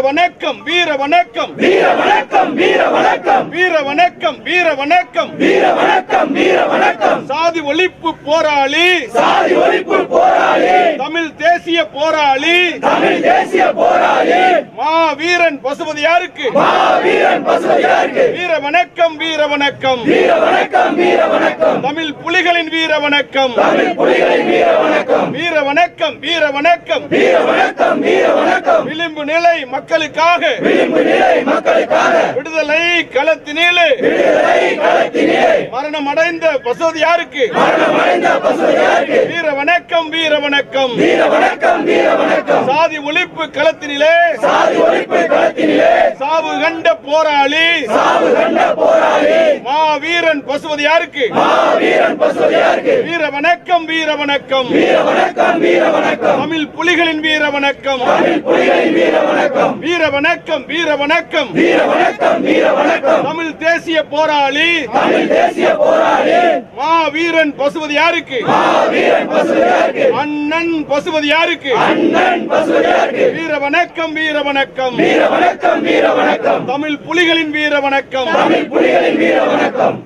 வணக்கம் வீர வணக்கம் வீர வணக்கம் வீர வணக்கம் வீர வணக்கம் வீர வணக்கம் வீர வணக்கம் வீர வணக்கம் சாதி ஒழிப்பு போராளி சாதி ஒழிப்பு போராளி தமிழ் தேசிய போராளி தமிழ் தேசிய போராளி வீரன் பசுபதியாருக்கு வீரன் பசுபதியாருக்கு வீர வணக்கம் வீர வணக்கம் வீர வணக்கம் வீர வணக்கம் தமிழ் புலிகளின் வீர வணக்கம் தமிழ் புலிகளின் வீர வணக்கம் வீர வணக்கம் வீர வணக்கம் வீர வணக்கம் வீர வணக்கம் விளிம்பு நிலை மக்களுக்காக விளிம்பு நிலை மக்களுக்காக விடுதலை களத்தினிலே விடுதலை களத்தினிலே மரணம் அடைந்த பசுபதியாருக்கு மரணமடைந்த பசுபதியாருக்கு வீர வணக்கம் வீர வணக்கம் வீர வணக்கம் வீர வணக்கம் சாதி ஒழிப்பு களத்தினிலே சாதி ஒழிப்பு களத்தினிலே சாவு கண்ட போராளி சாவு கண்ட போராளி வீரன் பசுபதியாருக்கு வீரன் பசுபதியாருக்கு வீர வணக்கம் வீர வணக்கம் வீர வணக்கம் வீர வணக்கம் தமிழ் புலிகளின் வீர வணக்கம் தமிழ் புலிகளின் வீர வணக்கம் வீர வணக்கம் வீர வணக்கம் வீர வணக்கம் வீர வணக்கம் தமிழ் தேசிய போராளி தமிழ் தேசிய போராளி வீரன் பசுபதியாருக்கு வீரன் பசுபதியாருக்கு அண்ணன் பசுபதியாருக்கு அண்ணன் பசுபதியாருக்கு வீர வணக்கம் வீர வணக்கம் வீர வணக்கம் வீர வணக்கம் தமிழ் புலிகளின் வீர வணக்கம் தமிழ் புலிகளின் வீர வணக்கம்